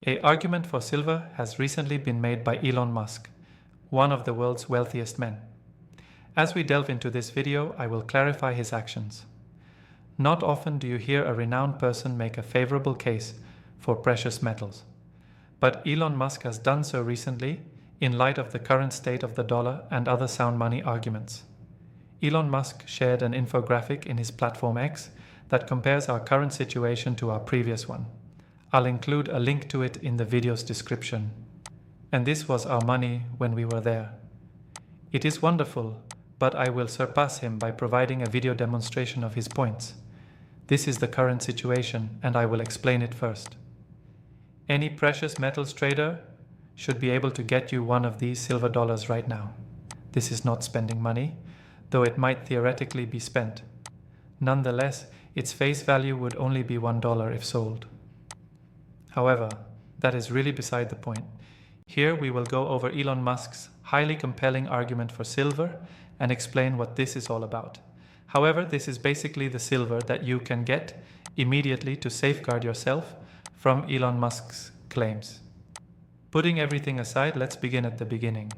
An argument for silver has recently been made by Elon Musk, one of the world's wealthiest men. As we delve into this video, I will clarify his actions. Not often do you hear a renowned person make a favorable case for precious metals. But Elon Musk has done so recently in light of the current state of the dollar and other sound money arguments. Elon Musk shared an infographic in his platform X that compares our current situation to our previous one. I'll include a link to it in the video's description. And this was our money when we were there. It is wonderful, but I will surpass him by providing a video demonstration of his points. This is the current situation, and I will explain it first. Any precious metals trader should be able to get you one of these silver dollars right now. This is not spending money, though it might theoretically be spent. Nonetheless, its face value would only be $1 if sold. However, that is really beside the point. Here we will go over Elon Musk's highly compelling argument for silver and explain what this is all about. However, this is basically the silver that you can get immediately to safeguard yourself from Elon Musk's claims. Putting everything aside, let's begin at the beginning.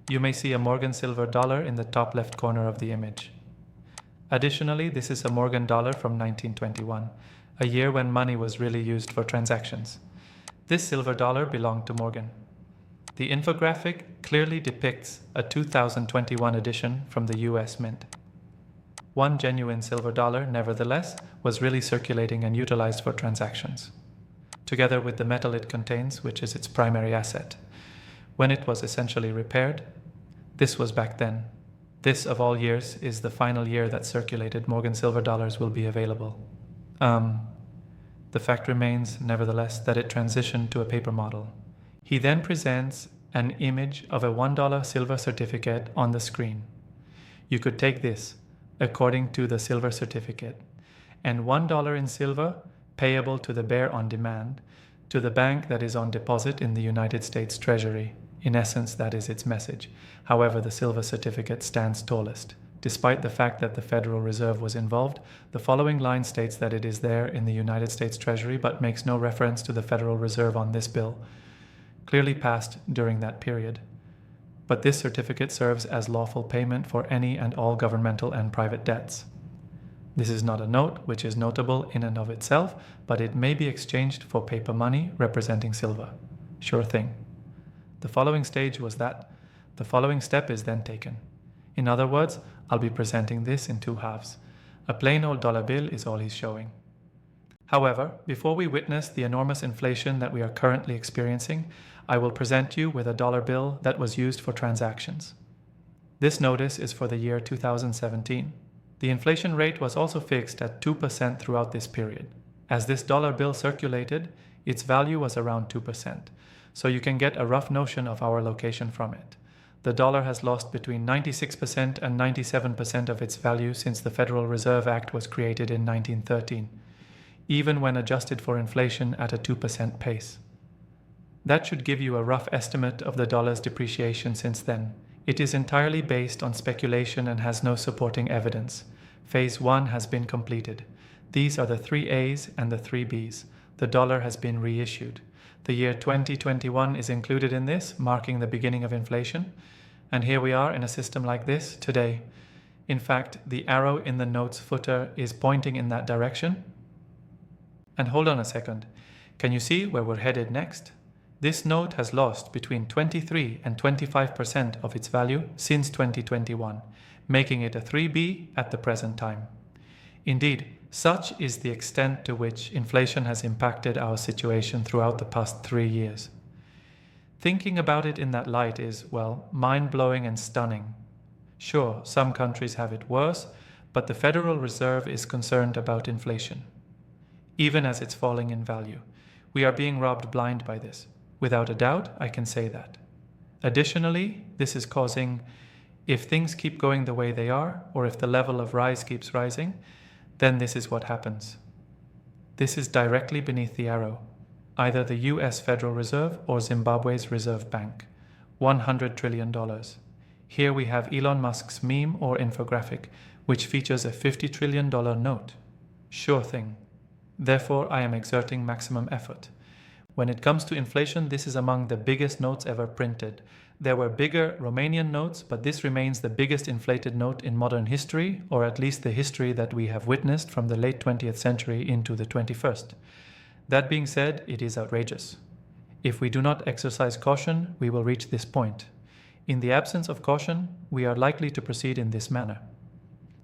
You may see a Morgan silver dollar in the top left corner of the image. Additionally, this is a Morgan dollar from 1921, a year when money was really used for transactions. This silver dollar belonged to Morgan. The infographic clearly depicts a 2021 edition from the US Mint. One genuine silver dollar, nevertheless, was really circulating and utilized for transactions, together with the metal it contains, which is its primary asset. When it was essentially repaired, this was back then. This, of all years, is the final year that circulated Morgan silver dollars will be available. The fact remains, nevertheless, that it transitioned to a paper model. He then presents an image of a $1 silver certificate on the screen. You could take this, according to the silver certificate, and $1 in silver payable to the bearer on demand, to the bank that is on deposit in the United States Treasury. In essence, that is its message. However, the silver certificate stands tallest. Despite the fact that the Federal Reserve was involved, the following line states that it is there in the United States Treasury but makes no reference to the Federal Reserve on this bill, clearly passed during that period. But this certificate serves as lawful payment for any and all governmental and private debts. This is not a note, which is notable in and of itself, but it may be exchanged for paper money representing silver. Sure thing. The following stage was that the following step is then taken. In other words, I'll be presenting this in two halves. A plain old dollar bill is all he's showing. However, before we witness the enormous inflation that we are currently experiencing, I will present you with a dollar bill that was used for transactions. This notice is for the year 2017. The inflation rate was also fixed at 2% throughout this period. As this dollar bill circulated, its value was around 2%, so you can get a rough notion of our location from it. The dollar has lost between 96% and 97% of its value since the Federal Reserve Act was created in 1913, even when adjusted for inflation at a 2% pace. That should give you a rough estimate of the dollar's depreciation since then. It is entirely based on speculation and has no supporting evidence. Phase 1 has been completed. These are the 3 A's and the 3 B's. The dollar has been reissued. The year 2021 is included in this, marking the beginning of inflation. And here we are in a system like this today. In fact, the arrow in the note's footer is pointing in that direction. And hold on a second. Can you see where we're headed next? This note has lost between 23 and 25% of its value since 2021, making it a 3B at the present time. Indeed, such is the extent to which inflation has impacted our situation throughout the past 3 years. Thinking about it in that light is, well, mind-blowing and stunning. Sure, some countries have it worse, but the Federal Reserve is concerned about inflation, even as it's falling in value. We are being robbed blind by this. Without a doubt, I can say that. Additionally, this is causing, if things keep going the way they are, or if the level of rise keeps rising, then this is what happens. This is directly beneath the arrow, either the US Federal Reserve or Zimbabwe's Reserve Bank, $100 trillion. Here we have Elon Musk's meme or infographic, which features a $50 trillion note. Sure thing. Therefore, I am exerting maximum effort. When it comes to inflation, this is among the biggest notes ever printed. There were bigger Romanian notes, but this remains the biggest inflated note in modern history, or at least the history that we have witnessed from the late 20th century into the 21st. That being said, it is outrageous. If we do not exercise caution, we will reach this point. In the absence of caution, we are likely to proceed in this manner.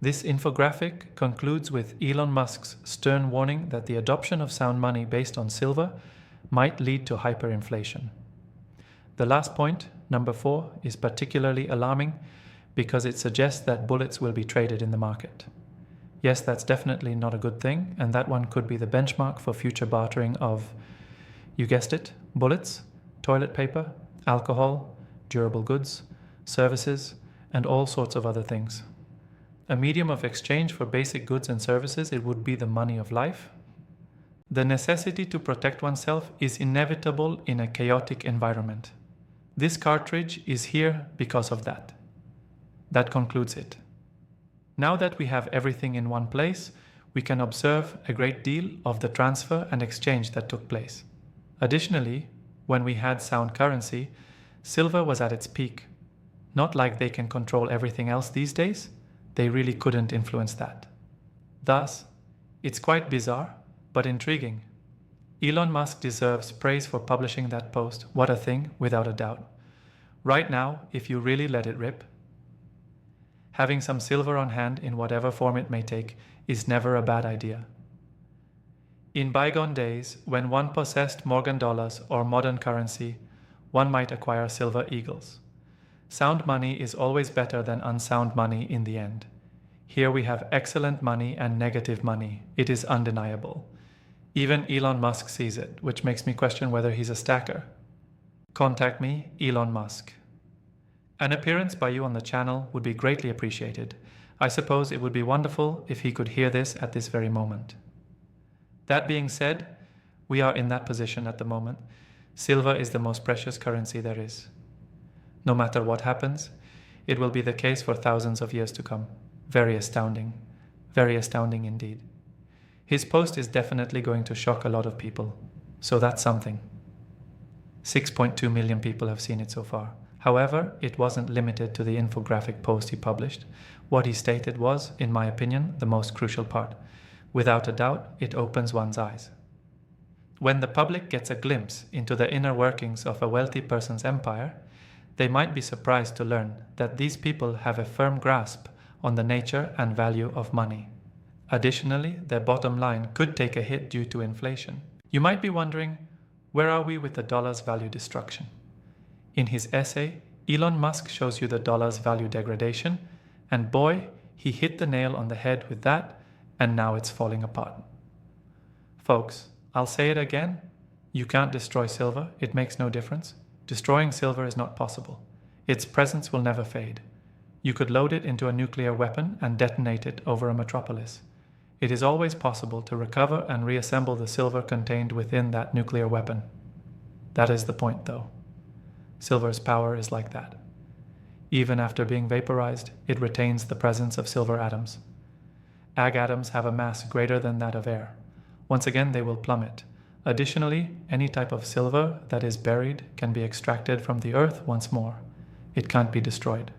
This infographic concludes with Elon Musk's stern warning that the adoption of sound money based on silver might lead to hyperinflation. The last point, number 4, is particularly alarming because it suggests that bullets will be traded in the market. Yes, that's definitely not a good thing, and that one could be the benchmark for future bartering of, you guessed it, bullets, toilet paper, alcohol, durable goods, services, and all sorts of other things. A medium of exchange for basic goods and services, it would be the money of life. The necessity to protect oneself is inevitable in a chaotic environment. This cartridge is here because of that. That concludes it. Now that we have everything in one place, we can observe a great deal of the transfer and exchange that took place. Additionally, when we had sound currency, silver was at its peak. Not like they can control everything else these days, they really couldn't influence that. Thus, it's quite bizarre, but intriguing. Elon Musk deserves praise for publishing that post. What a thing, without a doubt. Right now, if you really let it rip, having some silver on hand in whatever form it may take is never a bad idea. In bygone days, when one possessed Morgan dollars or modern currency, one might acquire silver eagles. Sound money is always better than unsound money in the end. Here we have excellent money and negative money. It is undeniable. Even Elon Musk sees it, which makes me question whether he's a stacker. Contact me, Elon Musk. An appearance by you on the channel would be greatly appreciated. I suppose it would be wonderful if he could hear this at this very moment. That being said, we are in that position at the moment. Silver is the most precious currency there is. No matter what happens, it will be the case for thousands of years to come. Very astounding indeed. His post is definitely going to shock a lot of people, so that's something. 6.2 million people have seen it so far. However, it wasn't limited to the infographic post he published. What he stated was, in my opinion, the most crucial part. Without a doubt, it opens one's eyes. When the public gets a glimpse into the inner workings of a wealthy person's empire, they might be surprised to learn that these people have a firm grasp on the nature and value of money. Additionally, their bottom line could take a hit due to inflation. You might be wondering, where are we with the dollar's value destruction? In his essay, Elon Musk shows you the dollar's value degradation, and boy, he hit the nail on the head with that, and now it's falling apart. Folks, I'll say it again, you can't destroy silver, it makes no difference. Destroying silver is not possible. Its presence will never fade. You could load it into a nuclear weapon and detonate it over a metropolis. It is always possible to recover and reassemble the silver contained within that nuclear weapon. That is the point, though. Silver's power is like that. Even after being vaporized, it retains the presence of silver atoms. Ag atoms have a mass greater than that of air. Once again, they will plummet. Additionally, any type of silver that is buried can be extracted from the earth once more. It can't be destroyed.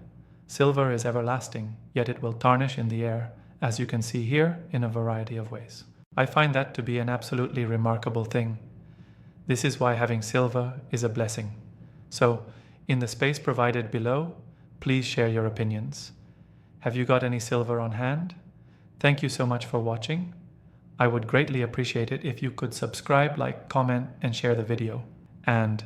Silver is everlasting, yet it will tarnish in the air, as you can see here, in a variety of ways. I find that to be an absolutely remarkable thing. This is why having silver is a blessing. So, in the space provided below, please share your opinions. Have you got any silver on hand? Thank you so much for watching. I would greatly appreciate it if you could subscribe, like, comment, and share the video. And